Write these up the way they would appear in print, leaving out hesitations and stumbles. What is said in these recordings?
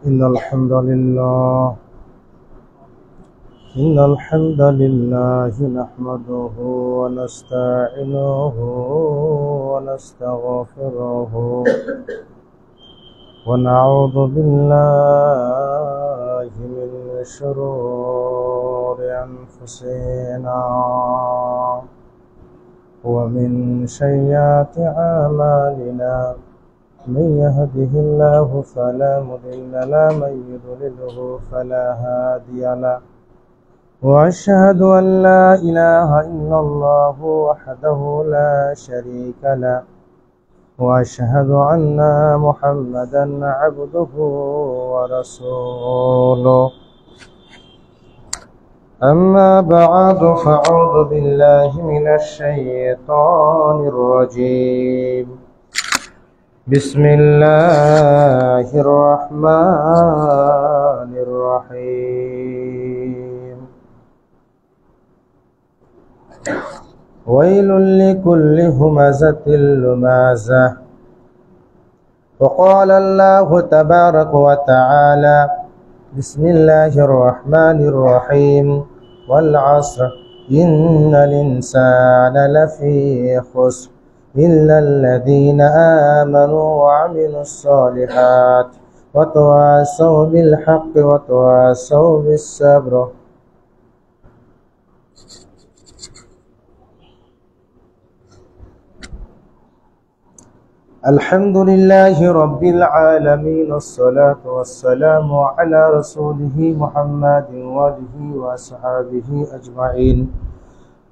إن الحمد لله نحمده ونستعينه ونستغفره ونعوذ بالله من شرور أنفسنا ومن سيئات أعمالنا من يهده الله فلا مضل له ومن يضلله فلا هادي له وأشهد أن لا إله إلا الله وحده لا شريك له وأشهد أن محمدا عبده ورسوله أما بعد فأعوذ بالله من الشيطان الرجيم بسم الله الرحمن الرحيم ويل لكل همزة لمزة وقال الله تبارك وتعالى بسم الله الرحمن الرحيم والعصر إن الإنسان لفي خسر إلا الذين آمنوا وعملوا الصالحات وتواصوا بالحق وتواصوا بالصبر الحمد لله رب العالمين الصلاة والسلام على رسوله محمد وآله وأصحابه أجمعين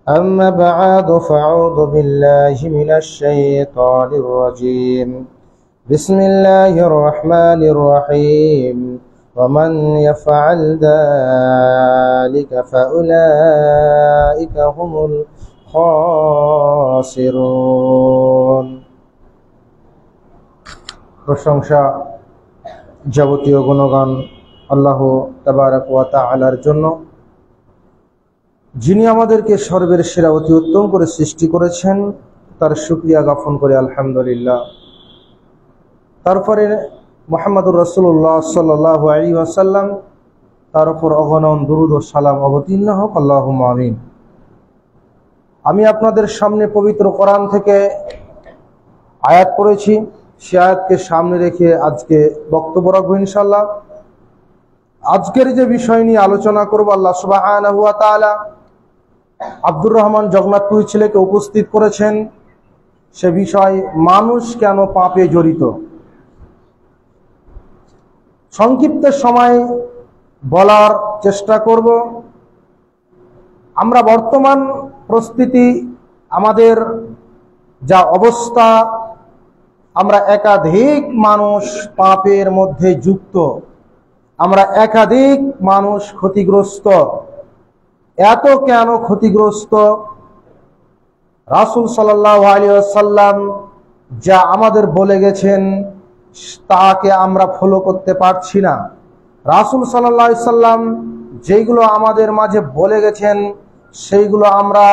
أما بعد فأعوذ بالله من الشيطان الرجيم بسم الله الرحمن الرحيم ومن يفعل ذلك فأولئك هم الخاسرون প্রশংসা যাবতীয় গুণগান আল্লাহ তাবারক ওয়া তাআলার জন্য, যিনি আমাদেরকে সর্বের সেরা অতি উত্তম করে সৃষ্টি করেছেন। তার শুকরিয়া জ্ঞাপন করে আলহামদুলিল্লাহ। তারপরে মুহাম্মদুর রাসূলুল্লাহ সাল্লাল্লাহু আলাইহি ওয়াসাল্লাম, তার উপর অগণন দুরূদ ও সালাম অবতীর্ণ হোক, আল্লাহুম্মা আমিন। আমি আপনাদের সামনে পবিত্র কোরআন থেকে আয়াত পড়েছি, সে আয়াতকে সামনে রেখে আজকে বক্তব্য রাখবো ইনশাআল্লাহ। আজকের যে বিষয় নিয়ে আলোচনা করব, আল্লাহ সুবহানাহু ওয়া তাআলা আব্দুর রহমান জগন্নাথপুরী ছেলেকে উপস্থিত করেছেন। সে বিষয়, মানুষ কেন পাপে জড়িত। সংক্ষিপ্ত সময় বলার চেষ্টা করব। আমরা বর্তমান পরিস্থিতি, আমাদের যা অবস্থা, আমরা একাধিক মানুষ পাপের মধ্যে যুক্ত, আমরা একাধিক মানুষ ক্ষতিগ্রস্ত। এত কেন ক্ষতিগ্রস্ত? রাসূল সাল্লাল্লাহু আলাইহি ওয়াসাল্লাম যা আমাদের বলে গেছেন তাকে আমরা ফলো করতে পারছি না। রাসূল সাল্লাল্লাহু আলাইহি ওয়াসাল্লাম যেগুলো আমাদের মাঝে বলে গেছেন সেইগুলো আমরা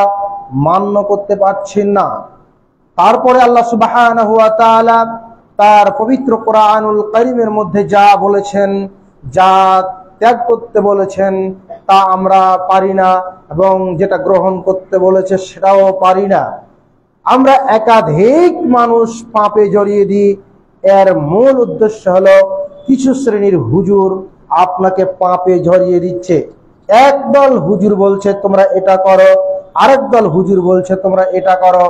মান্য করতে পারছি না। তারপরে আল্লাহ সুবহানাহু ওয়া তাআলা তার পবিত্র কোরআনুল কারীমের মধ্যে যা বলেছেন, যা ত্যাগ করতে বলেছেন তা আমরা পারি না, এবং যেটা গ্রহণ করতে বলেছে সেটাও পারি না। আমরা একাধিক মানুষ পাপে জড়িয়ে দিই। এর মূল উদ্দেশ্য হলো কিছু শ্রেণীর হুজুর আপনাকে পাপে জড়িয়ে দিচ্ছে। একদল হুজুর বলছে তোমরা এটা করো, আরেক দল হুজুর বলছে তোমরা এটা করো।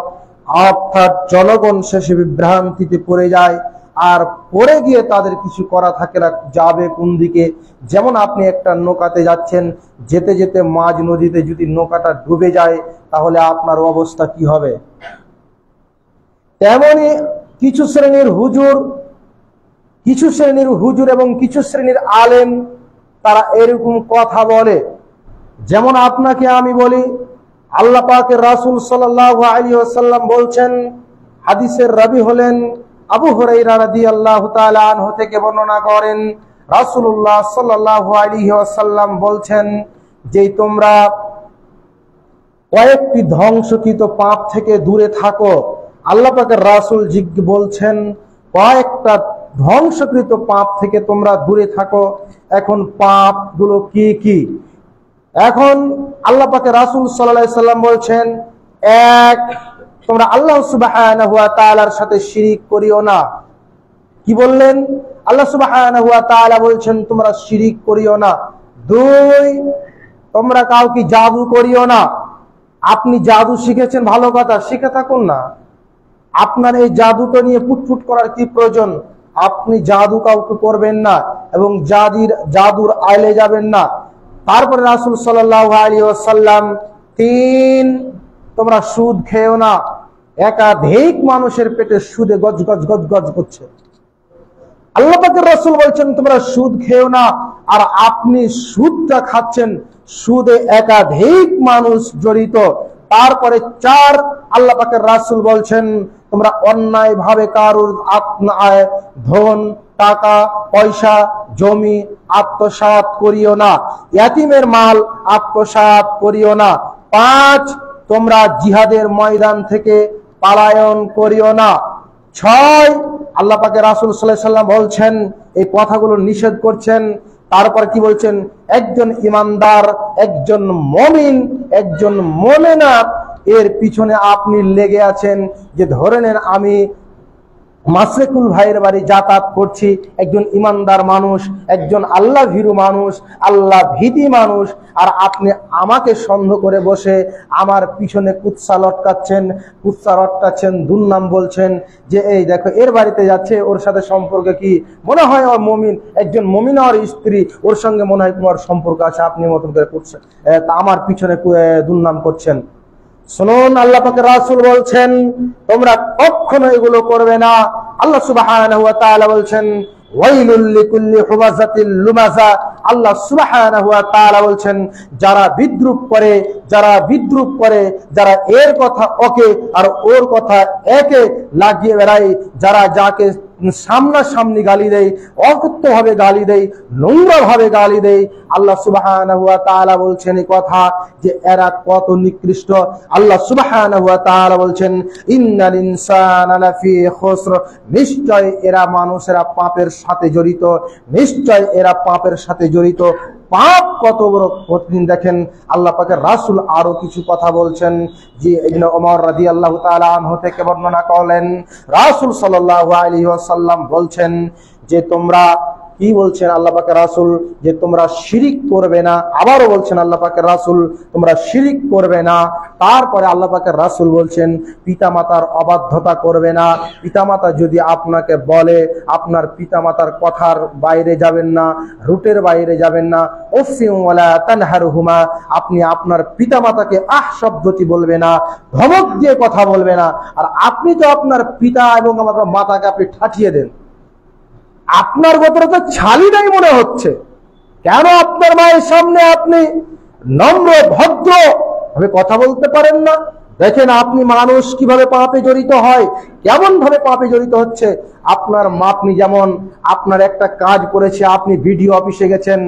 অর্থাৎ জনগণ শেষে বিভ্রান্তিতে পড়ে যায়, আর পড়ে গিয়ে তাদের কিছু করা থাকে না, যাবে কোন দিকে। যেমন আপনি একটা নৌকাতে যাচ্ছেন, যেতে যেতে মাঝ নদীতে যদি নৌকাটা ডুবে যায় তাহলে আপনার অবস্থা কি হবে। তেমনি কিছু শ্রেণীর হুজুর এবং কিছু শ্রেণীর আলেম তারা এরকম কথা বলে। যেমন আপনাকে আমি বলি, আল্লাহ পাকের রাসূল সাল্লাল্লাহু আলাইহি ওয়াসাল্লাম বলছেন, হাদিসের রাবী হলেন আবু হুরায়রা রাদিয়াল্লাহু তাআলা আনহু থেকে বর্ণনা করেন, রাসূলুল্লাহ সাল্লাল্লাহু আলাইহি ওয়াসাল্লাম বলছেন যে তোমরা কয়েকটি ধ্বংসকৃত পাপ থেকে দূরে থাকো। আল্লাহ পাকের রাসূল বলছেন কয়েকটা ধ্বংসকৃত পাপ থেকে তোমরা দূরে থাকো। এখন পাপগুলো কি কি? এখন আল্লাহ পাকের রাসূল সাল্লাল্লাহু আলাইহি সাল্লাম বলছেন, এক, তোমরা আল্লাহ সুবহানাহু ওয়া তাআলার সাথে শিরিক করিও না। কি বললেন? আল্লাহ সুবহানাহু ওয়া তাআলা বলছেন তোমরা শিরিক করিও না। দুই, তোমরা কাউকে জাদু করিও না। আপনি জাদু শিখেছেন, ভালো কথা, শিখে থাকুন না। আপনার এই জাদুটা নিয়ে ফুটফুট করার কি প্রয়োজন? আপনি জাদু কাউকে করবেন না এবং জাদুর আইলে যাবেন না। তারপরে রাসূল সাল্লাল্লাহু আলাইহি ওয়াসাল্লাম, তিন, তোমরা সুদ খেও না। একাধিক মানুষের পেটে সুদে গজ গজ গজ গজ করছে। আল্লাহ পাকের রাসূল বলছেন তোমরা সুদ খেও না, আর আপনি সুদটা খাচ্ছেন, সুদে একাধিক মানুষ জড়িত। তারপরে চার, আল্লাহ পাকের রাসূল বলছেন তোমরা অন্যায় ভাবে কারুর ধন, টাকা, পয়সা, জমি আত্মসাৎ করিও না, ইয়াতীমের মাল আত্মসাৎ করিও না। পাঁচ, তোমরা জিহাদের ময়দান থেকে পলায়ন করিও না। ছয়, আল্লাহ পাকের রাসূল সাল্লাল্লাহু আলাইহি ওয়াসাল্লাম বলছেন, এই কথাগুলো নিষেধ করছেন। তারপর কি বলছেন? একজন ইমানদার, একজন মুমিন, একজন মুমিনা এর পিছনে আপনি লেগে আছেন, যে ধরে নেন আমি মাসরেকুল ভাইয়ের বাড়ি যাতায়াত করছি, একজন ইমানদার মানুষ, একজন আল্লাহ ভীরু মানুষ, আল্লাহ ভীতি মানুষ, আর আপনি আমাকে সন্দেহ করে বসে আমার পিছনে কুৎসা লটকাচ্ছেন, দুর্নাম বলছেন যে এই দেখো এর বাড়িতে যাচ্ছে, ওর সাথে সম্পর্ক কি, মনে হয় ও মুমিন, একজন মুমিন আর স্ত্রী, ওর সঙ্গে মনে হয় তোমার সম্পর্ক আছে, আপনি মতন করে করছেন, আমার পিছনে দুর্নাম করছেন। শুনুন, আল্লাহ পাকের রাসূল বলছেন তোমরা কখনো এগুলো করবে না। আল্লাহ সুবহানাহু ওয়া তাআলা বলছেন ওয়াইলুল লিকুল্লি হুমাযাতিল লুমাযা। আল্লাহ সুবহানাহু ওয়া তাআলা বলছেন যারা বিদ্রূপ করে, যারা এর কথা ওকে আর ওর কথা একে লাগিয়ে বেড়ায়, যারা যাকে সামনাসামনি গালি দেয়, অকথ্যভাবে গালি দেয়, নোংরাভাবে গালি দেয়, আল্লাহ সুবহানাহু ওয়া তাআলা বলছেন এই কথা যে এরা কত নিকৃষ্ট। আল্লাহ সুবহানাহু ওয়া তাআলা বলছেন ইন্নাল ইনসানা লাফি খুসর, নিশ্চয় এরা মানুষেরা পাপের সাথে জড়িত, নিশ্চয় এরা পাপের সাথে জড়িত। পাপ কত বড় কঠিন দেখেন। আল্লাহ পাকের রাসূল আরো কিছু কথা বলছেন, যে ইবনে ওমর রাদিয়াল্লাহু তাআলা আনহু থেকে বর্ণনা করলেন রাসূল সাল্লাল্লাহু আলাইহি ওয়াসাল্লাম বলছেন যে তোমরা কি বলছেন আল্লাহ পাকের রাসূল, যে তোমরা শিরিক করবে না। আবারও বলছেন আল্লাহ পাকের রাসূল তোমরা শিরিক করবে না। তারপরে আল্লাহ পাকের রাসূল বলছেন পিতামাতার অবাধ্যতা করবে না। পিতামাতা যদি আপনাকে বলে আপনার পিতামাতার কথার বাইরে যাবেন না, রুটের বাইরে যাবেন না। উফিউ ওয়ালা তানহারহুমা, আপনি আপনার পিতামাতাকে আহ শব্দটি বলবে না, ধমক দিয়ে কথা বলবে না। আর আপনি তো আপনার পিতা এবং আপনার মাতাকে আপনি ঠাঠিয়ে দেন, আপনার ভেতরে তো ছালিটাই মনে হচ্ছে। কেন আপনার মায়ের সামনে আপনি নম্র ভদ্র ভাবে কথা বলতে পারেন না? দেখেন আপনি মানুষ কিভাবে পাপে জড়িত হয়, কেমন ভাবে পাপে জড়িত হচ্ছে। আপনার মা, আপনি যেমন আপনার একটা কাজ করেছে, আপনি ভিডিও অফিসে গেছেন,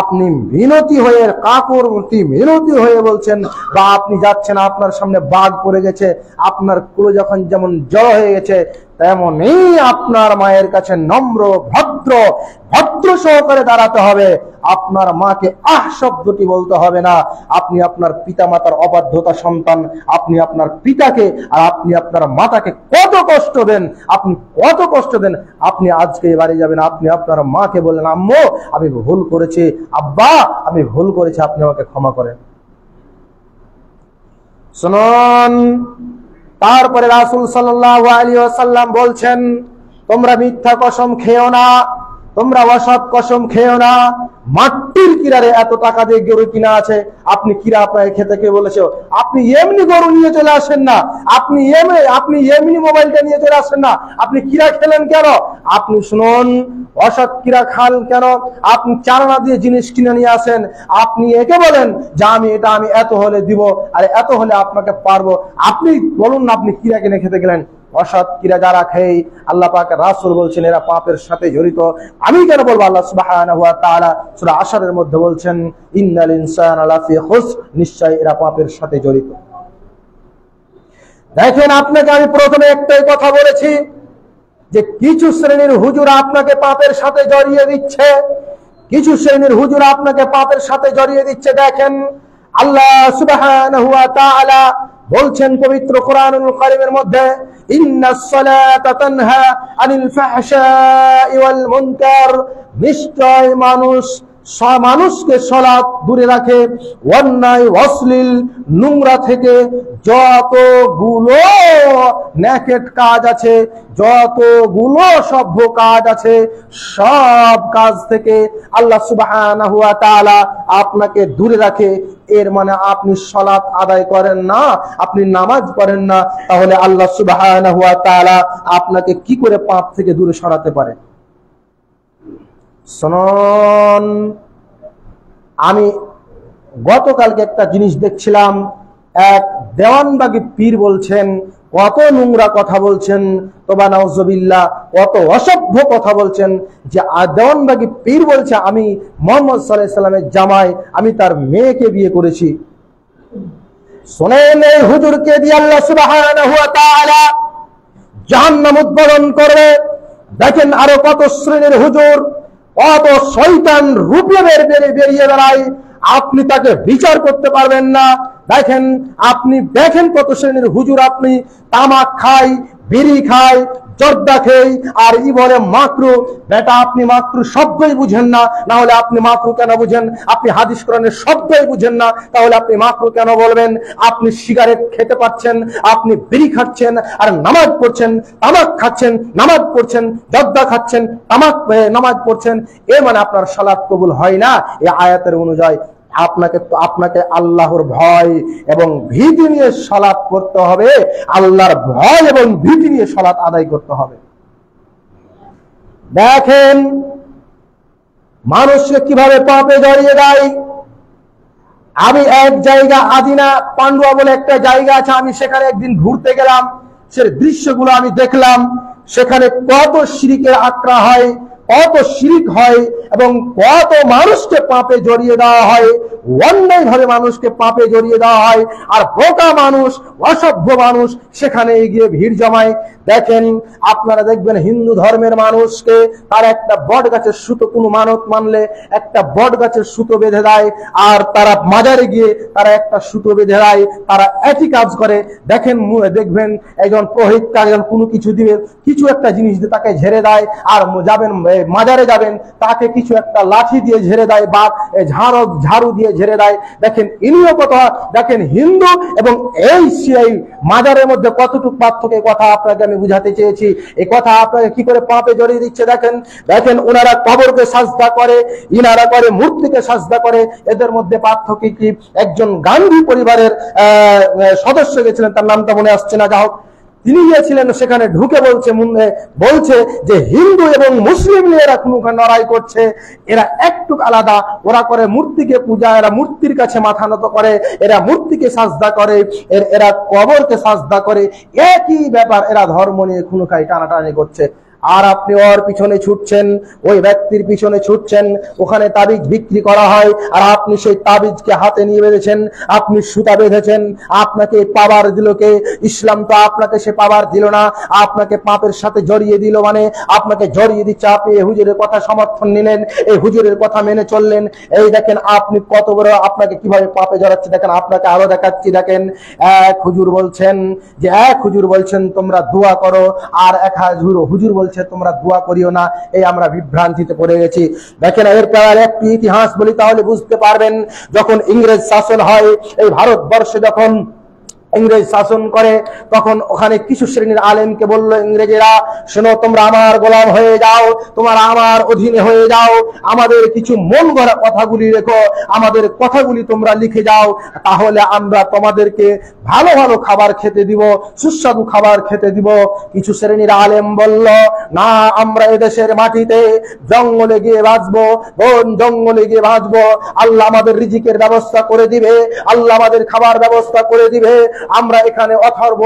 আপনি মিনতি হয়ে কাকুরমতি মিনতি হয়ে বলছেন, বা আপনি যাচ্ছেন আপনার সামনে বাঘ পড়ে গেছে, আপনার কুলো যখন যেমন জড়ো হয়ে গেছে, তেমনি আপনার মায়ের কাছে নম্র ভদ্র সহকারে দাঁড়াতে হবে। আপনার মাকে আহ শব্দটি বলতে হবে না। আপনি আপনার পিতামাতার অবাধ্যতা সন্তান, আপনি আপনার পিতাকে আর আপনি আপনার মাতাকে কত কষ্ট দেন, আপনি আজকে বাড়ি যাবেন, আপনি আপনার মাকে বললেন আম্মু আমি ভুল করেছি, আব্বা আমি ভুল করেছি, আপনি আমাকে ক্ষমা করেন। শুনুন, তারপরে রাসূল সাল্লাল্লাহু আলাইহি ওয়াসাল্লাম বলছেন তোমরা মিথ্যা কসম খেও না, তোমরা অসৎ কসম খেও না। মাটির কিরারে এত টাকা দিয়ে গরু কিনা আছে, আপনি কিরা আপনাকে খেতে কে বলেছে? আপনি এমনি গরু নিয়ে চলে আসেন না, আপনি এমনি মোবাইলটা নিয়ে চলে আসেন না, আপনি কিরা খেলেন কেন? আপনি শুনুন, অসৎ কিরা খান কেন? আপনি চালানা দিয়ে জিনিস কিনে নিয়ে আসেন, আপনি একে বলেন যে আমি এত হলে দিব আর এত হলে আপনাকে পারবো। আপনি বলুন না আপনি কিরা কিনে খেতে গেলেন। অসৎ কিরা যারা খেয়ে, আল্লাহ পাকের রাসূল বলছেন এরা পাপের সাথে জড়িত। আমি কেন বলবো? আল্লাহ সুবহানাহু ওয়া তাআলা সূরা আশরের মধ্যে বলছেন ইন্নাল ইনসানা লাফি খুসর, নিশ্চয় এরা পাপের সাথে জড়িত। দেখেন আপনাকে আমি প্রথমে একটাই কথা বলেছি, যে কিছু শ্রেণীর হুজুর আপনাকে পাপের সাথে জড়িয়ে দিচ্ছে, কিছু শ্রেণীর হুজুর আপনাকে পাপের সাথে জড়িয়ে দিচ্ছে। দেখেন আল্লাহ সুবহানাহু ওয়া তাআলা বলছেন পবিত্র কোরআনুল কারীমের মধ্যে, ইন্নাস সালাতা তানহা আনিল ফাহশাই ওয়াল মুনকার, নিশ্চয় মানুষকে সালাত দূরে রাখে অন্যায় অশ্লীল নোংরা থেকে। যতগুলো নেকেট কাজ আছে, যতগুলো সভ্য কাজ আছে, সব কাজ থেকে আল্লাহ সুবহানাহু ওয়া তাআলা আপনাকে দূরে রাখে। এর মানে আপনি সালাত আদায় করেন না, আপনি নামাজ পড়েন না, তাহলে আল্লাহ সুবহানাহু ওয়া তাআলা আপনাকে কি করে পাপ থেকে দূরে সরাতে পারে? শুনুন, আমি গতকালকে একটা জিনিস দেখছিলাম, এক দেওয়ানবাগী পীর বলছেন, কত নোংরা কথা বলছেন, তওবা নাউজুবিল্লাহ, কত অসভ্য কথা বলছেন। যে দেওয়ানবাগী পীর বলছে আমি মুহাম্মদ সাল্লাল্লাহু আলাইহি সাল্লামের জামাই, আমি তার মেয়েকে বিয়ে করেছি। শুনেন, এই হুজুরকে দিয়ে আল্লাহ সুবহানাহু ওয়া তাআলা জাহান্নাম উদ্বোধন করবে। দেখেন আরো কত শ্রেণীর হুজুর, কত শয়তান রূপে বেরিয়ে বেড়ায়, আপনি তাকে বিচার করতে পারবেন না। দেখেন কত শ্রেণীর হুজুর, আপনি তামাক খায়, বিড়ি খায়, জর্দা খেয়ে, আর ই বলে মাকরু। বেটা, আপনি মাকরু শব্দই বুঝেন না, না হলে আপনি মাকরু কেন বুঝেন? আপনি হাদিস কোরআনের শব্দই বুঝেন না, তাহলে আপনি মাকরু কেন বলবেন? আপনি সিগারেট খেতে পাচ্ছেন, আপনি বিড়ি খাচ্ছেন আর নামাজ পড়ছেন, তামাক খাচ্ছেন, নামাজ পড়ছেন, জর্দা খাচ্ছেন, নামাজ পড়ছেন, এর মানে আপনার সালাত কবুল হয় না। এই আয়াতের অনুযায়ী আপনাকে আল্লাহর ভয় এবং ভীতি নিয়ে সালাত করতে হবে, আল্লাহর ভয় এবং ভীতি নিয়ে সালাত আদায় করতে হবে। দেখেন মানুষকে কিভাবে পাপে জড়িয়ে দেয়। আমি এক জায়গা, আদিনা পান্ডুয়া বলে একটা জায়গা আছে, আমি সেখানে একদিন ঘুরতে গেলাম, সে দৃশ্যগুলো আমি দেখলাম। সেখানে কত শিরকের আক্রা হয়, কত শিরক হয় এবং কত মানুষকে পাপে জড়িয়ে দেওয়া হয়, অন্যায় ভাবে মানুষকে পাপে জড়িয়ে দেওয়া হয়। আর বোকা মানুষ, অসভ্য মানুষ সেখানে গিয়ে ভিড় জমায়। দেখেন আপনারা দেখবেন হিন্দু ধর্মের মানুষকে তার একটা বট গাছের সুতো, কোনো মানত মানলে একটা বট গাছের সুতো বেঁধে দেয়, আর তারা মাজারে গিয়ে তারা একটা সুতো বেঁধে দেয়, তারা একই কাজ করে। দেখবেন একজন পুরোহিত একজন কোনো কিছু দিবে, কিছু একটা জিনিস দিয়ে তাকে ঝেড়ে দেয়, আর যাবেন মাজারে যাবেন, তাকে কিছু একটা লাঠি দিয়ে ঝেড়ে দেয় বা ঝাড়ু দিয়ে ঝেড়ে দেয়। দেখেন ইনিও কথা, দেখেন হিন্দু এবং এই মাজারের মধ্যে কতটুকু পার্থক্য, কথা আপনাকে আমি বুঝাতে চেয়েছি। এই কথা আপনাকে কি করে পাপে জড়িয়ে দিচ্ছে। দেখেন ওনারা কবরকে সাজদা করে, ইনারা করে মূর্তিকে সাজদা করে, এদের মধ্যে পার্থক্য কি? একজন গান্ধী পরিবারের সদস্য গেছিলেন, তার নামটা মনে আসছে না, যা হোক, তিনি গিয়েছিলেন, সেখানে ঢুকে বলছে যে হিন্দু এবং মুসলিম নিয়ে এরা কোনো লড়াই করছে, এরা একটু আলাদা, ওরা করে মূর্তিকে পূজা, এরা মূর্তির কাছে মাথা নত করে, এরা মূর্তিকে সাজদা করে, এরা কবরকে সাজদা করে, একই ব্যাপার, এরা ধর্ম নিয়ে খুনখাই টানাটানি করছে। আর আপনি ওর পিছনে ছুটছেন, ওই ব্যক্তির পিছনে ছুটছেন, ওখানে তাবিজ বিক্রি করা হয়, আর আপনি সেই তাবিজকে হাতে নিয়ে বেঁধেছেন, আপনি সুতা বেঁধেছেন, আপনাকে পাওয়ার দিল কে? ইসলাম তো আপনাকে সে পাওয়ার দিল না, আপনাকে পাপের সাথে জড়িয়ে দিল, মানে আপনাকে জড়িয়ে দিচ্ছে। আপনি এই হুজুরের কথা সমর্থন নিলেন, এই হুজুরের কথা মেনে চললেন। এই দেখেন আপনি কত বড়, আপনাকে কিভাবে পাপে জড়াচ্ছে। দেখেন আপনাকে আরো দেখাচ্ছি। দেখেন এক হুজুর বলছেন তোমরা দোয়া করো, আর এক হুজুর বলছে তোমরা দোয়া করিও না। এই আমরা বিভ্রান্তিতে পড়ে গেছি। দেখেন এরপর একটি ইতিহাস বলি, তাহলে বুঝতে পারবেন। যখন ইংরেজ শাসন হয় এই ভারতবর্ষে, যখন ইংরেজ শাসন করে, তখন ওখানে কিছু শ্রেণীর আলেমকে বললো ইংরেজেরা, শোনো তোমরা আমার গোলাম হয়ে যাও, তোমরা আমার অধীনে হয়ে যাও, আমাদের কিছু মন গড়া কথাগুলি রেখো, আমাদের কথাগুলি তোমরা লিখে যাও, তাহলে আমরা তোমাদেরকে ভালো ভালো খাবার খেতে দিব, সুস্বাদু খাবার খেতে দিব। কিছু শ্রেণীর আলেম বলল, না, আমরা এদেশের মাটিতে জঙ্গলে গিয়ে বাঁচবো, জঙ্গলে গিয়ে বাঁচবো, আল্লাহ আমাদের রিজিকের ব্যবস্থা করে দিবে, আল্লাহ আমাদের খাবার ব্যবস্থা করে দিবে, আমরা এখানে অথর্ব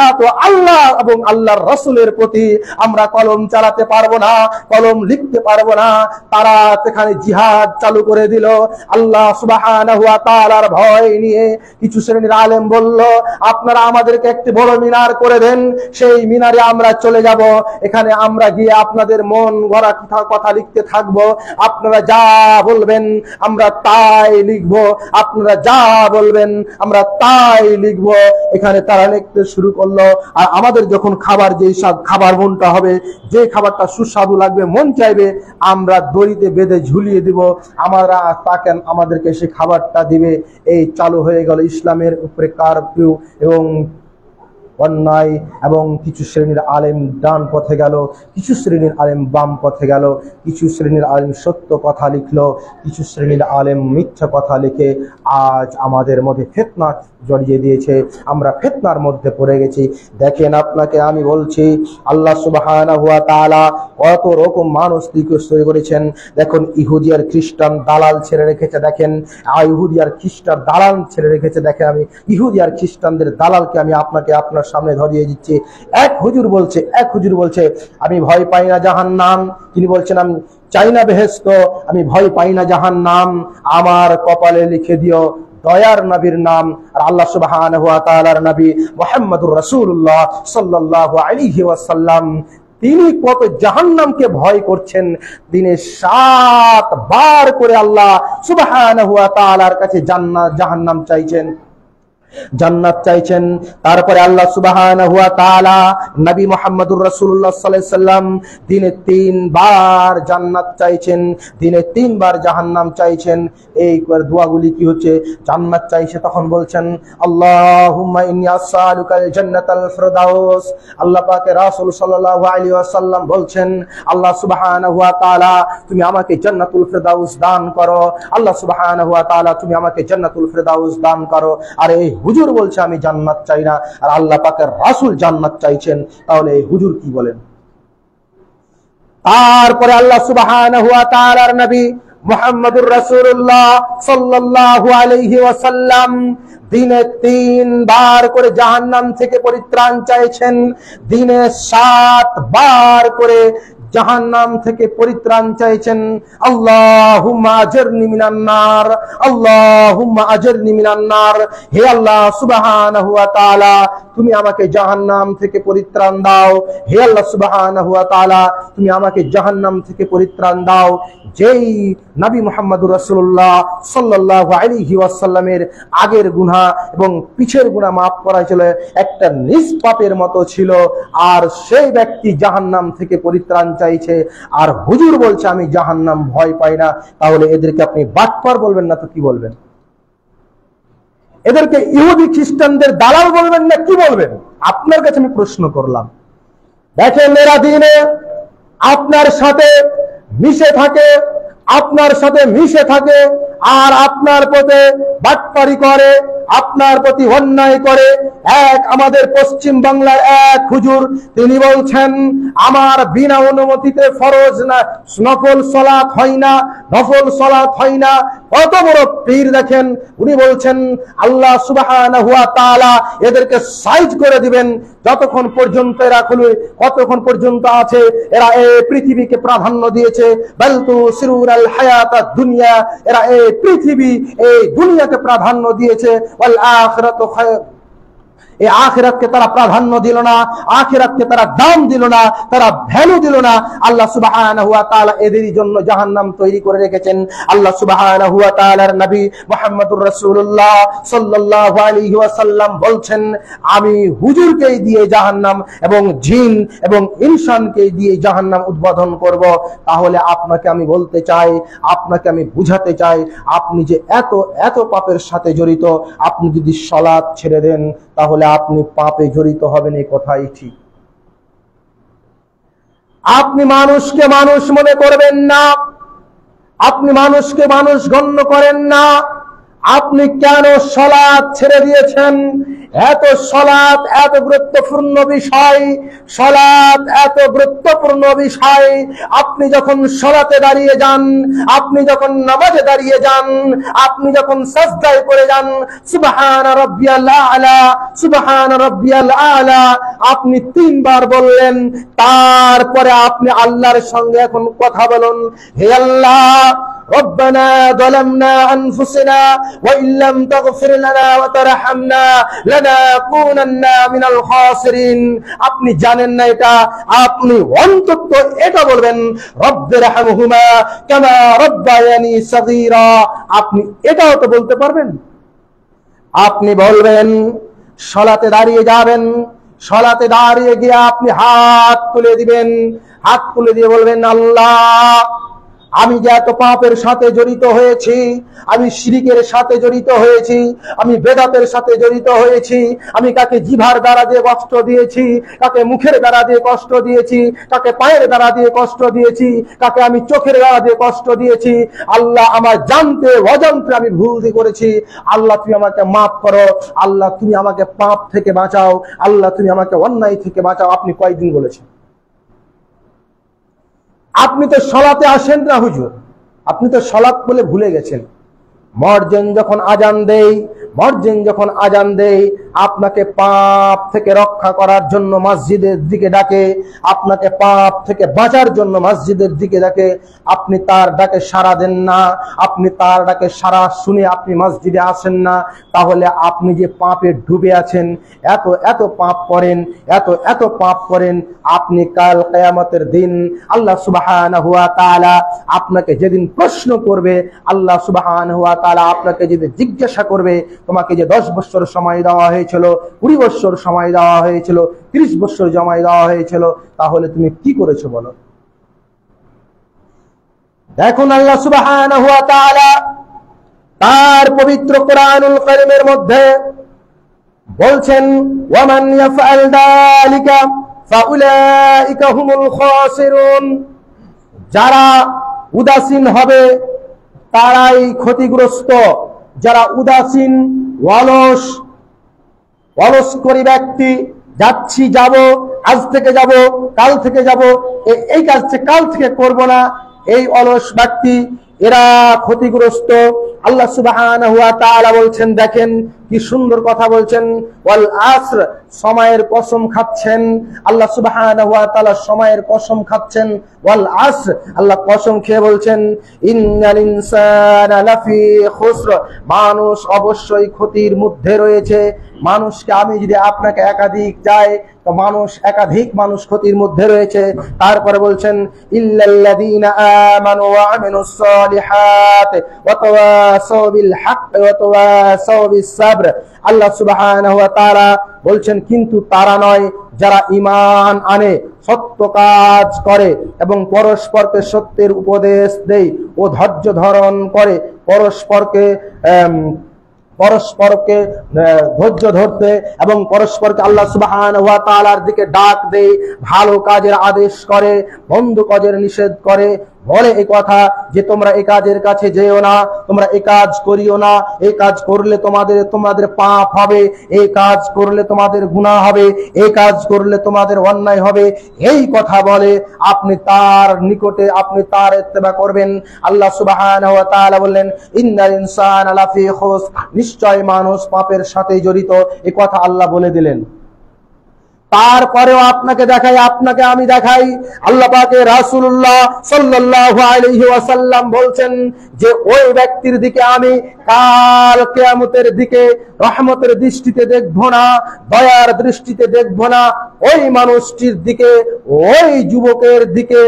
এত আল্লাহ এবং আল্লাহর রাসূলের প্রতি আমরা কলম চালাতে পারবো না, কলম লিখতে পারবো না। তারা সেখানে জিহাদ চালু করে দিল। আল্লাহ সুবহানাহু ওয়া তাআলার ভয় নিয়ে কিছু শ্রেণীর আলেম বলল, আপনারা আমাদেরকে একটি বড় মিনার করে দেন, সেই মিনারে আমরা চলে যাব, এখানে আমরা গিয়ে আপনাদের মন গড়া কথা লিখতে থাকবো, আপনারা যা বলবেন আমরা তাই লিখবো, আপনারা যা বলবেন আমরা তাই লিখবো। এখানে তারা লিখতে শুরু করলো। আর আমাদের যখন খাবার, যেই খাবার মনটা হবে, যে খাবারটা সুস্বাদু লাগবে, মন চাইবে, আমরা দড়িতে বেঁধে ঝুলিয়ে দিব, আমরা তাকে আমাদেরকে সে খাবারটা দিবে। এই চালু হয়ে গেল ইসলামের উপরে কারফিউ এবং অন্যায়। এবং কিছু শ্রেণীর আলেম ডান পথে গেল, কিছু শ্রেণীর আলেম বাম পথে গেল, কিছু শ্রেণীর আলেম সত্য কথা লিখলো, কিছু শ্রেণীর আলেম মিথ্যা কথা লিখে আজ আমাদের মধ্যে ফিতনা জড়িয়ে দিয়েছে। আমরা ফিতনার মধ্যে পড়ে গেছি। দেখেন, আপনাকে আমি বলছি, আল্লাহ সুবহানাহু ওয়া তাআলা কত রকম মানুষ তৈরি করেছেন। দেখুন, ইহুদি আর খ্রিস্টান দালাল ছেড়ে রেখেছে। দেখেন, ইহুদি আর খ্রিস্টান দালাল ছেড়ে রেখেছে। দেখেন, আমি ইহুদি আর খ্রিস্টানদের দালালকে আমি আপনাকে আপনার সামনে ধরিয়ে দিচ্ছি। এক হুজুর বলছে আমি ভয় পাই না জাহান্নাম, তিনি বলছেন আমি চাই না বেহেশত, আমি ভয় পাই না জাহান্নাম, আমার কপালে লিখে দিও দয়ার নবীর নাম। আর আল্লাহ সুবহানাহু ওয়া তাআলার নবী মুহাম্মদুর রাসূলুল্লাহ সাল্লাল্লাহু আলাইহি ওয়াসাল্লাম তিনি কত জাহান্নামকে ভয় করছেন। দিনে 7 বার করে আল্লাহ সুবহানাহু ওয়া তাআলার কাছে জাহান্নাম চাইছেন, জান্নাত চাইছেন। তারপরে আল্লাহ সুবহানাহু ওয়া তাআলা নবী মুহাম্মদুর রাসূলুল্লাহ সাল্লাল্লাহু আলাইহি ওয়াসাল্লাম দিনে 3 বার জান্নাত চাইছেন, দিনে 3 বার জাহান্নাম চাইছেন। এই দোয়াগুলি কি হচ্ছে? জান্নাত চাইছে, তখন বলছেন আল্লাহুম্মা ইন্নী আসআলুকাল জান্নাতাল ফিরদাউস। আল্লাহ পাকের রাসূল সাল্লাল্লাহু আলাইহি ওয়াসাল্লাম বলছেন, আল্লাহ সুবহানাহু ওয়া তাআলা তুমি আমাকে জান্নাতুল ফিরদাউস দান করো, আল্লাহ সুবহানাহু ওয়া তাআলা তুমি আমাকে জান্নাতুল ফিরদাউস দান করো। আর এই হুজুর বলছে আমি জান্নাত চাই না, আর আল্লাহ পাকের রাসূল জান্নাত চাইছেন, তাহলে এই হুজুর কি বলেন? তারপরে আল্লাহ সুবহানাহু ওয়া তাআলার নবী মুহাম্মদুর রাসূলুল্লাহ সাল্লাল্লাহু আলাইহি ওয়াসাল্লাম দিনে 3 বার করে জাহান্নাম থেকে পরিত্রাণ চাইছেন, দিনে 7 বার করে জাহান্নাম থেকে পরিত্রাণ চাইছেন। আল্লাহুম্মা আজরনি মিনান নার, আল্লাহুম্মা আজরনি মিনান নার। হে আল্লাহ সুবহানাহু ওয়া তাআলা তুমি আমাকে জাহান্নাম থেকে পরিত্রাণ দাও, হে আল্লাহ সুবহানাহু ওয়া তাআলা তুমি আমাকে জাহান্নাম থেকে পরিত্রাণ দাও। যেই নবী মুহাম্মদুর রাসূলুল্লাহ সাল্লাল্লাহু আলাইহি ওয়াসাল্লামের আগের গুনাহ এবং পিছের গুনাহ maaf করা ছিল, একটা নিষ্পাপের মতো ছিল, আর সেই ব্যক্তি জাহান্নাম থেকে পরিত্রাণ চাইছে, আর হুজুর বলছে আমি জাহান্নাম ভয় পাই না। তাহলে এদেরকে আপনি বাটপার বলবেন না তো কি বলবেন? এদেরকে ইহুদি খ্রিস্টানদের দালাল বলবেন না কি বলবেন? আপনার কাছে আমি প্রশ্ন করলাম। দেখেন, এরা দিনে আপনার সাথে মিশে থাকে, আপনার সাথে মিশে থাকে, আর আপনার প্রতি বাটপারি করে, আপনার প্রতি অন্যায় করে। এক আমাদের পশ্চিম বাংলার এক হুজুর, তিনি বলছেন আমার বিনা অনুমতিতে ফরজ না নফল সালাত হয় না, নফল সালাত হয় না। কত বড় পীর দেখেন, উনি বলছেন আল্লাহ সুবহানাহু ওয়া তাআলা এদেরকে সাইজ করে দিবেন যতক্ষণ পর্যন্ত এরা খুলে, কতক্ষণ পর্যন্ত আছে এরা এই পৃথিবীকে প্রাধান্য দিয়েছে। বাল তুসিরুনাল হায়াতাদ দুনিয়া, এরা এই পৃথিবী, এই দুনিয়াকে প্রাধান্য দিয়েছে। ওয়াল আখিরাতু খায়র, এই আখিরাতকে তারা প্রাধান্য দিল না, আখিরাতকে তারা দাম দিল না, তারা ভ্যালু দিল না। আল্লাহ সুবহানাহু ওয়া তাআলা এদেরই জন্য জাহান্নাম তৈরি করে রেখেছেন। আল্লাহ সুবহানাহু ওয়া তাআলার নবী মুহাম্মদুর রাসূলুল্লাহ সাল্লাল্লাহু আলাইহি ওয়াসাল্লাম বলছেন আমি হুজুরকেই দিয়ে জাহান্নাম এবং জিন এবং ইনসানকে দিয়ে জাহান্নাম উদ্বোধন করব। তাহলে আপনাকে আমি বলতে চাই, আপনাকে আমি বুঝাতে চাই, আপনি যে এত এত পাপের সাথে জড়িত, আপনি যদি সালাত ছেড়ে দেন তাহলে আপনি পাপে জড়িত হবেন, এই কথাই ঠিক। আপনি মানুষকে মানুষ মনে করবেন না, আপনি মানুষকে মানুষ গণ্য করেন না। আপনি কেন সালাত ছেড়ে দিয়েছেন এত সালাত এত গুরুত্বপূর্ণ বিষয়, সালাত এত গুরুত্বপূর্ণ বিষয়। আপনি যখন সালাতে দাঁড়িয়ে যান, আপনি যখন নামাজে দাঁড়িয়ে যান, আপনি যখন সাজদায় পড়ে যান, সুবহান রাব্বিয়াল আলা, সুবহান রাব্বিয়াল আলা আপনি 3 বার বললেন, তারপরে আপনি আল্লাহর সঙ্গে এখন কথা বলুন, হে আল্লাহ ربنا ظلمنا أنفسنا وإن لم تغفر لنا وترحمنا لنكونن من الخاسرين। আপনি জানেন না এটা, আপনি অন্তত এটা বলবেন, রব্বিরহামহুমা কামা রব্বায়ানি সগীরা। আপনি এটাও তো বলতে পারবেন। আপনি বলবেন, সালাতে দাঁড়িয়ে যাবেন, সালাতে দাঁড়িয়ে গিয়ে আপনি হাত তুলে দিবেন, হাত তুলে দিয়ে বলবেন, আল্লাহ আমি যে এত পাপের সাথে জড়িত হয়েছি, আমি শিরকের সাথে জড়িত হয়েছি, আমি বেদাতের সাথে জড়িত হয়েছি, আমি কাকে জিভার দ্বারা দিয়ে কষ্ট দিয়েছি, কাকে মুখের দ্বারা দিয়ে কষ্ট দিয়েছি, কাকে পায়ের দ্বারা দিয়ে কষ্ট দিয়েছি, কাকে আমি চোখের দ্বারা দিয়ে কষ্ট দিয়েছি। আল্লাহ আমার জানতে অজান্তে আমি ভুল করেছি, আল্লাহ তুমি আমাকে মাফ করো, আল্লাহ তুমি আমাকে পাপ থেকে বাঁচাও, আল্লাহ তুমি আমাকে অন্যায় থেকে বাঁচাও। আপনি কয়দিন বলেছেন? আপনি তো সালাতে আসেন না হুজুর, আপনি তো সালাত বলে ভুলে গেছেন। মুয়াজ্জিন যখন আজান দেয়, মুয়াজ্জিন যখন আজান দেয়, আপনাকে পাপ থেকে রক্ষা করার জন্য মসজিদের দিকে ডাকে, আপনাকে পাপ থেকে বাঁচার জন্য মসজিদের দিকে ডাকে, আপনি তার ডাকে সাড়া দেন না, আপনি তার ডাকে সাড়া শুনে আপনি মসজিদে আসেন না, তাহলে আপনি যে পাপে ডুবে আছেন, এত এত পাপ করেন, এত এত পাপ করেন, আপনি কাল কিয়ামতের দিন আল্লাহ সুবহানাহু ওয়া তাআলা আপনাকে যেদিন প্রশ্ন করবে, আল্লাহ সুবহানাহু ওয়া তাআলা আপনাকে যদি জিজ্ঞাসা করবে, তোমাকে যে 10 বছর সময় দেওয়া হয়েছিল, 20 বছর সময় দেওয়া হয়েছিল, 30 বছর সময় দেওয়া হয়েছিল, তাহলে তুমি কি করেছো বলো? দেখুন আল্লাহ সুবহানাহু ওয়া তাআলা তার পবিত্র কোরআনুল কারীমের মধ্যে বলছেন, ওয়ামান ইয়াফআল যালিকা ফাউলাইকা হুমুল খাসিরুন। যারা উদাসীন হবে তারাই ক্ষতিগ্রস্ত। যারা উদাসীন, অলসকরী ব্যক্তি, যাচ্ছি যাব, আজ থেকে যাব, কাল থেকে যাব, এই কাজ কাল থেকে করব না, এই অলস ব্যক্তি, এরা ক্ষতিগ্রস্ত। আল্লাহ সুবহানাহু ওয়া তাআলা বলছেন, দেখেন কি সুন্দর কথা বলছেন, ওয়াল আসর, সময়ের কসম খাচ্ছেন আল্লাহ সুবহানাহু ওয়া তাআলা, সময়ের কসম খাচ্ছেন, ওয়াল আসর, আল্লাহ কসম খেয়ে বলছেন, ইন্নাল ইনসানা লাফি খুসর, মানুষ অবশ্যই ক্ষতির মধ্যে রয়েছে। মানুষকে আমি যদি আপনাকে একাধিক যায়, তো মানুষ একাধিক মানুষ ক্ষতির মধ্যে রয়েছে। তারপরে বলছেন, ইল্লাল্লাযীনা আমানু ওয়া আমিলুস সালিহাত ওয়া তাওয়াসাউ বিল হক ওয়া তাওয়াসাউ বিস সাবর। আল্লাহ সুবহানাহু ওয়া তাআলা বলছেন, কিন্তু তারা নয় যারা ঈমান আনে, সত্য কাজ করে এবং পরস্পরকে সত্যের উপদেশ দেয় ও ধৈর্য ধারণ করে, পরস্পরকে ধৈর্য ধরতে এবং পরস্পরকে আল্লাহ সুবহানাহু ওয়া তাআলার দিকে ডাক দেয়, ভালো কাজের আদেশ করে, মন্দ কাজের নিষেধ করে। বলে এই কথা যে তোমরা এই কাজের কাছে যেও না, তোমরা এই কাজ করিও না, এই কাজ করলে তোমাদের পাপ হবে, এই কাজ করলে তোমাদের গুনাহ হবে, এই কাজ করলে তোমাদের অন্যায় হবে। এই কথা বলে আপনি তার নিকটে, আপনি তার ইত্তেবা করবেন। আল্লাহ সুবহানাহু ওয়া তাআলা বললেন, ইন্নাল ইনসানা লাফি খুসর, নিশ্চয় মানুষ পাপের সাথে জড়িত। এই কথা আল্লাহ বলে দিলেন। তারপরেও আপনাকে দেখাই, আপনাকে আমি দেখাই, আল্লাহ পাকের রাসূলুল্লাহ সাল্লাল্লাহু আলাইহি ওয়াসাল্লাম বলছেন যে ওই ব্যক্তির দিকে আমি কাল কিয়ামতের দিকে রহমতের দৃষ্টিতে দেখব না, দয়ার দৃষ্টিতে দেখব না। ওই মানুষটির দিকে, ওই যুবকের দিকে,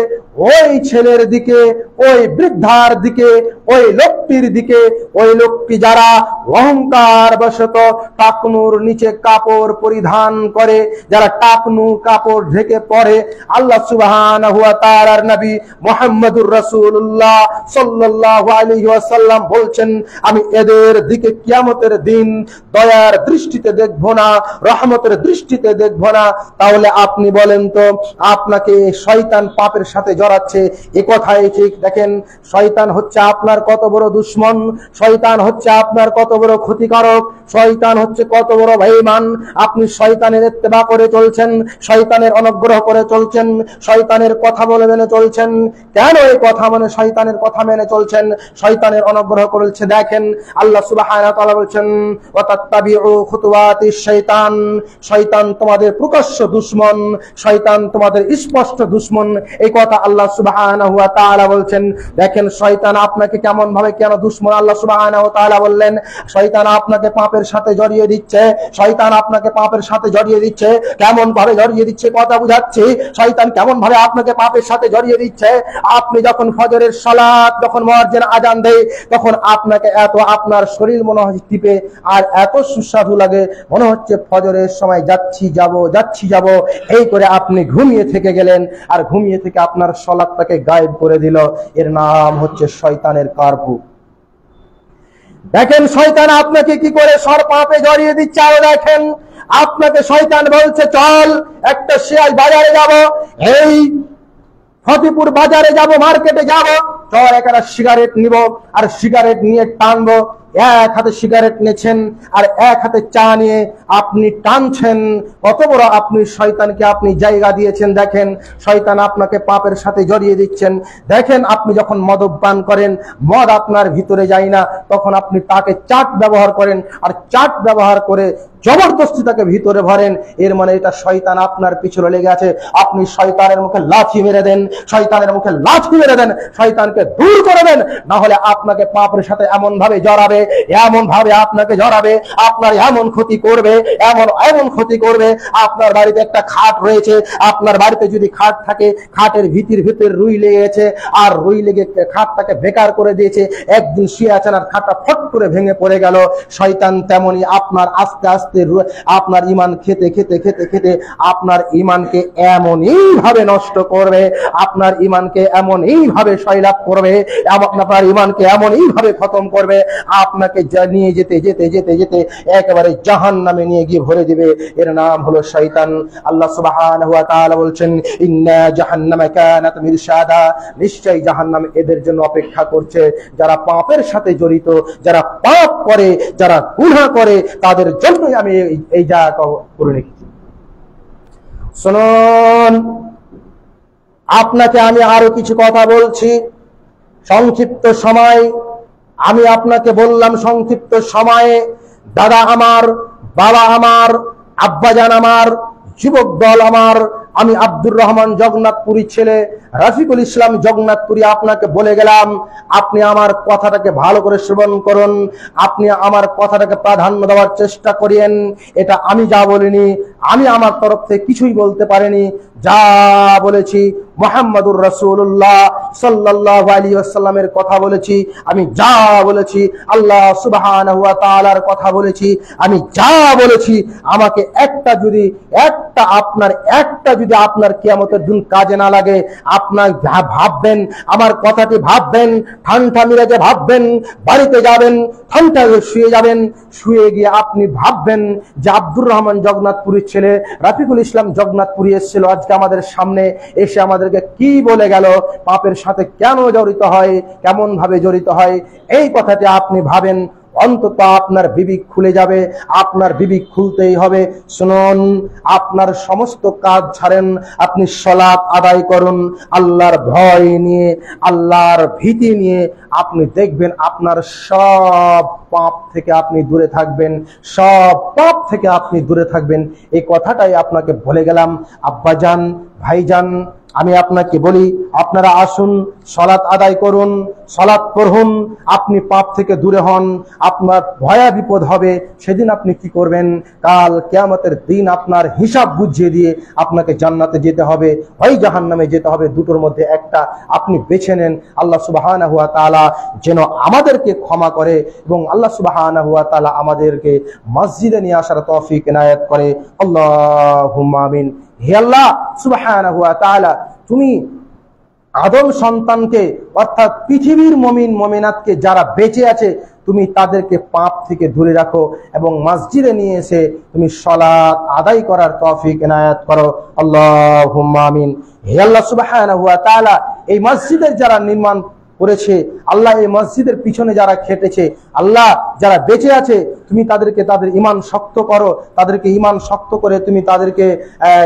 ওই ছেলের দিকে, ওই বৃদ্ধার দিকে, ওই লোকটির দিকে, ওই লোকটি যারা অহংকার বশত টাকনুর নিচে কাপড় পরিধান করে, যারা টাকনু কাপড় ঢেকে পড়ে। আল্লাহ সুবহানাহু ওয়া তাআলার নবী মুহাম্মদুর রাসূলুল্লাহ সাল্লাল্লাহু আলাইহি ওয়াসাল্লাম বলছেন, আমি এদের দিকে কিয়ামতের দিন দয়ার দৃষ্টিতে দেখব না, রহমতের দৃষ্টিতে দেখব না। তাহলে আপনি বলেন তো, আপনাকে শয়তান পাপের সাথে জড়াচ্ছে, এ কথাই ঠিক। দেখেন, শয়তান হচ্ছে আপনার কত বড় দুশমন, শয়তান হচ্ছে আপনার কত বড় ক্ষতিকারক, শয়তান হচ্ছে কত বড় বেঈমান। আপনি শয়তানের ইত্তেবা করে চলছেন, শয়তানের অনুগ্রহ করে চলছেন, শয়তানের কথা বলে মেনে চলছেন। কেন এই কথা মানে শয়তানের কথা মেনে চলছেন, শয়তানের অনুগ্রহ করেছে? দেখেন আল্লাহ সুবহানাহু ওয়া তাআলা বলেন ওয়া তাত্তাবিউ খুতুওয়াতিশ শাইতান, শয়তান তোমাদের প্রকাশ্য দুশমন, শয়তান তোমাদের স্পষ্ট দুশমন। এই কথা আল্লাহ সুবহানাহু ওয়া তাআলা বলছেন। দেখেন শয়তান আপনাকে কেমন ভাবে কেন দুশমন আল্লাহ সুবহানাহু ওয়া তাআলা বললেন। শয়তান আপনাকে পাপের সাথে জড়িয়ে দিচ্ছে, শয়তান আপনাকে পাপের সাথে জড়িয়ে দিচ্ছে। কেমন ভাবে জড়িয়ে দিচ্ছে কথা বুঝাচ্ছি। শয়তান কেমন ভাবে আপনাকে পাপের সাথে জড়িয়ে দিচ্ছে। আপনি যখন ফজরের সালাত, যখন মুয়াজ্জিন আজান দেয়, তখন আপনাকে এত আপনার শরীর মনে হয় টিপে আর এত সুস্বাদু লাগে, মনে হচ্ছে ফজরের সময় যাচ্ছি যাব এই করে আপনি ঘুমিয়ে থেকে গেলেন, আর ঘুমিয়ে থেকে আপনার সালাতটাকে গায়েব করে দিল। এর নাম হচ্ছে শয়তানের কারফু। দেখেন শয়তান আপনাকে কি করে সর পাপে জড়িয়ে দিচ্ছে। আর দেখেন আপনাকে শয়তান বলছে চল একটা শেয়ার বাজারে যাব, এই ফতেপুর বাজারে যাব, মার্কেটে যাব, চল একটা সিগারেট নিব আর সিগারেট নিয়ে টানবো। এক হাতে সিগারেট নিয়েছেন আর এক হাতে চা নিয়ে আপনি টানছেন। কত বড় আপনি শয়তানকে আপনি জায়গা দিয়েছেন। দেখেন শয়তান আপনাকে পাপের সাথে জড়িয়ে দিচ্ছেন। দেখেন আপনি যখন মদ্যপান করেন, মদ আপনার ভিতরে যায় না, তখন আপনি তাকে চাট ব্যবহার করেন, আর চাট ব্যবহার করে জবরদস্তি তাকে ভিতরে ভরেন। এর মানে এটা শয়তান আপনার পিছনে লেগে আছে। আপনি শয়তানের মুখে লাথি মেরে দেন, শয়তানের মুখে লাথি মেরে দেন, শয়তানকে দূর করে দেন, না হলে আপনাকে পাপের সাথে এমন ভাবে জড়াবে, এমন ভাবে আপনাকে জড়াবে, আপনার এমন ক্ষতি করবে, এমন ক্ষতি করবে। আপনার বাড়িতে একটা খাট রয়েছে, আপনার বাড়িতে যদি খাট থাকে, খাটের ভিতরে রুই লেগেছে, আর রুই লেগে খাটটাকে বেকার করে দিয়েছে। একদিন শুয়ে আছেন আর খাটটা ফট করে ভেঙে পড়ে গেল। শয়তান তেমনি আপনার আস্তে আস্তে আপনার ঈমান খেতে খেতে খেতে খেতে আপনার ঈমানকে এমনই ভাবে নষ্ট করবে, আপনার ঈমানকে এমনই ভাবে সয়লাভ করবে, আপনার ঈমানকে এমনই ভাবে খতম করবে, আপনাকে নিয়ে যেতে যেতে যেতে যেতে একেবারে জাহান্নামে নিয়ে গিয়ে ভরে দিবে। এর নাম হলো শয়তান। আল্লাহ সুবহানাহু ওয়া তাআলা বলছেন ইন্না জাহান্নামা কানাত মিরসাদা, নিশ্চয়ই জাহান্নাম এদের জন্য অপেক্ষা করছে যারা পাপের সাথে জড়িত, যারা পাপ করে, যারা গুনাহ করে, তাদের জন্যই আমি এই জায়গা করে রেখেছি। শুনুন, আপনাকে আমি আরো কিছু কথা বলছি। সংক্ষিপ্ত সময় আমি আপনাকে বললাম, সংক্ষিপ্ত সময়ে দাদা আমার, বাবা আমার, আব্বাজান আমার, যুবক দল আমার, আমি আব্দুর রহমান জগন্নাথপুরী ছেলে রফিকুল ইসলাম জগন্নাথপুরী আপনাকে বলে গেলাম, আপনি আমার কথাটাকে ভালো করে শ্রবণ করুন, আপনি আমার কথাটাকে প্রাধান্য দেওয়ার চেষ্টা করেন। এটা আমি যা বলিনি, আমি আমার তরফ থেকে কিছুই বলতে পারিনি। যা বলেছি মুহাম্মাদুর রাসূলুল্লাহ সাল্লাল্লাহু আলাইহি ওয়াসাল্লামের কথা বলেছি, আমি যা বলেছি আল্লাহ সুবহানাহু ওয়া তাআলার কথা বলেছি, আমি যা বলেছি। আমাকে একটা যদি আপনার কিয়ামতের দিন কাজে না লাগে, আপনার ভাববেন, আমার কথাটি ভাববেন, ঠান্ডা মিরাজে ভাববেন, বাড়িতে যাবেন, ঠান্ডা শুয়ে যাবেন, শুয়ে গিয়ে আপনি ভাববেন যে আব্দুর রহমান জগন্নাথপুরীর ছেলে রফিকুল ইসলাম জগন্নাথপুরী এসেছিল আজকে আমাদের সামনে, এসে আমাদেরকে কি বলে গেল, পাপের সাথে কেন জড়িত হয়, কেমন ভাবে জড়িত হয়, এই কথাটি আপনি ভাবেন। অন্তত আপনার বিবেক খুলে যাবে, আপনার বিবেক খুলতেই হবে। শুনুন, আপনার সমস্ত কাজ ছাড়েন, আপনি সালাত আদায় করুন আল্লাহর ভয় নিয়ে, আল্লাহর ভীতি নিয়ে। আপনি দেখবেন আপনার সব পাপ থেকে আপনি দূরে থাকবেন, সব পাপ থেকে আপনি দূরে থাকবেন। এই কথাটাই আপনাকে বলে গেলাম। আব্বাজান, ভাইজান, আমি আপনাকে বলি, আপনারা আসুন, সালাত আদায় করুন, সালাত পড়ুন, আপনি পাপ থেকে দূরে হন। আপনার ভয়া বিপদ হবে, সেদিন আপনি কি করবেন? কাল কিয়ামতের দিন আপনার হিসাব বুঝিয়ে দিয়ে আপনাকে জান্নাতে যেতে হবে, হয় জাহান্নামে যেতে হবে। দুটোর মধ্যে একটা আপনি বেছে নেন। আল্লাহ সুবহানাহু ওয়া তাআলা যেন আমাদেরকে ক্ষমা করে এবং আল্লাহ সুবহানাহু ওয়া তাআলা আমাদেরকে মসজিদে নিয়ে আসার তৌফিক ইনায়াত করে। আল্লাহুম্মা আমিন। হে আল্লাহ সুবহানাহু ওয়া তাআলা, তুমি আদম সন্তানকে অর্থাৎ পৃথিবীর মুমিন মুমিনাতকে যারা বেঁচে আছে, তুমি তাদেরকে পাপ থেকে দূরে রাখো এবং মসজিদে নিয়ে এসে তুমি সালাত আদায় করার তৌফিক ইনায়াত করো। আল্লাহুম্মা আমিন। হে আল্লাহ সুবহানাহু ওয়া তাআলা, এই মসজিদের যারা নির্মাণ করেছে, আল্লাহ এই মসজিদের পিছনে যারা খেটেছে, আল্লাহ যারা বেঁচে আছে তুমি তাদেরকে তাদের ঈমান শক্ত করো, তাদেরকে ঈমান শক্ত করে তুমি তাদেরকে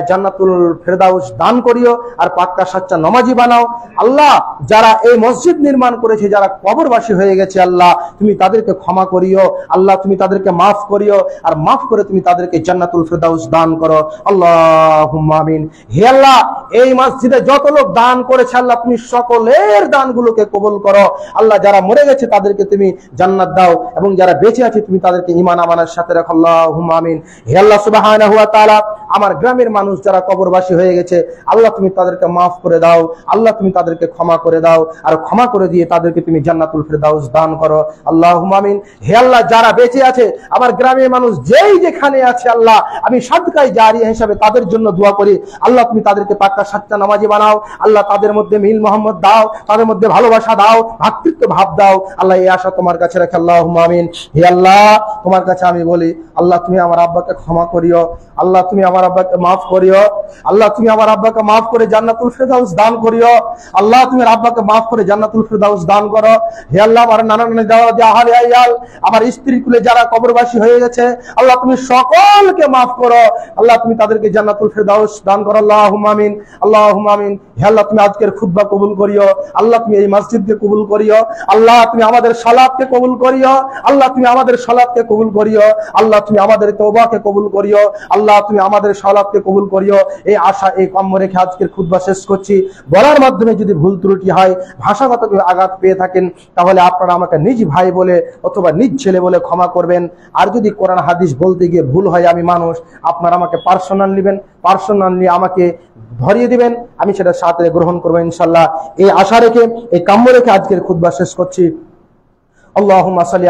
জান্নাতুল ফেরদাউস দান করিও আর পাক্কা সাচ্চা নামাজি বানাও। আল্লাহ যারা এই মসজিদ নির্মাণ করেছে, যারা কবরবাসী হয়ে গেছে, আল্লাহ তুমি তাদেরকে ক্ষমা করিও, আল্লাহ তুমি তাদেরকে মাফ করিও আর মাফ করে তুমি তাদেরকে জান্নাতুল ফেরদাউস দান করো। আল্লাহুম্মা আমিন। হে আল্লাহ এই মসজিদে যত লোক দান করেছে আল্লাহ তুমি সকলের দানগুলোকে কবুল করো। আল্লাহ যারা মরে গেছে তাদেরকে তুমি জান্নাত দাও এবং যারা বেঁচে আছে তুমি তাদেরকে ঈমান আমানের সাথে রাখো। আল্লাহুম্মা আমিন। হে আল্লাহ সুবহানাহু ওয়া তাআলা আমার গ্রামের মানুষ যারা কবরবাসী হয়ে গেছে আল্লাহ তুমি তাদেরকে মাফ করে দাও, আল্লাহ তুমি তাদেরকে ক্ষমা করে দাও আর ক্ষমা করে দিয়ে তাদেরকে তুমি জান্নাতুল ফেরদাউস দান করো। আল্লাহুম্মা আমিন। হে আল্লাহ যারা বেঁচে আছে আমার গ্রামের মানুষ যেই যেখানে আছে আল্লাহ আমি সাদকায়ে জারিয়া হিসাবে তাদের জন্য দোয়া করি, আল্লাহ তুমি তাদেরকে পাক্কা সাচ্চা নামাজি বানাও, আল্লাহ তাদের মধ্যে মিল মোহাম্মদ দাও, তাদের মধ্যে ভালোবাসা দাও, ভ্রাতৃত্ব ভাব দাও। আল্লাহ এই আশা তোমার কাছে রাখি। আল্লাহুম্মা আমিন। হে আল্লাহ তোমার কাছে আমি বলি আল্লাহ তুমি আমার আব্বাকে ক্ষমা করিও, আল্লাহ তুমি আমার আব্বাকে মাফ করিও, আল্লাহ তুমি আমার আব্বাকে মাফ করে জান্নাতুল ফেরদাউস দান করিও, আল্লাহ তুমি আমার আব্বাকে মাফ করে জান্নাতুল ফেরদাউস দান করো। হে আল্লাহ আমার নানা নানি দাওয়া যে আহলে আয়াল আমার স্ত্রী কুলে যারা কবরবাসী হয়ে গেছে আল্লাহ তুমি সকলকে মাফ করো, আল্লাহ তুমি তাদেরকে জান্নাতুল ফেরদাউস দান করো। আল্লাহুম্মা আমিন। আল্লাহুম্মা আমিন। হে আল্লাহ তুমি আজকের খুতবা কবুল করিও, আল্লাহ তুমি এই মসজিদকে কবুল করিও, আল্লাহ তুমি আমাদের সালাতকে কবুল করিও, আল্লাহ তুমি আমাদের সালাতকে কবুল করিও, আল্লাহ তুমি আমাদের তওবাকে কবুল করিও, আল্লাহ তুমি আমাদের সালাতকে কবুল করিও। এই আশা এই কাম্য রেখে আজকের খুতবা শেষ করছি। বলার মাধ্যমে যদি ভুল ত্রুটি হয়, ভাষাগত আঘাত পেয়ে থাকেন তাহলে আপনারা আমাকে নিজ ভাই বলে অথবা নিজ ছেলে বলে ক্ষমা করবেন। আর যদি কোরআন হাদিস বলতে গিয়ে ভুল হয়, আমি মানুষ, আপনারা আমাকে পার্সোনাল নেবেন, পার্সোনাল নিয়ে আমাকে ধরিয়ে দিবেন, আমি সেটা সাথে গ্রহণ করবো ইনশাল্লাহ। এই আশা রেখে এই কাম্য রেখে আজকের খুতবা শেষ করছি। আল্লাহুম্মা সাল্লি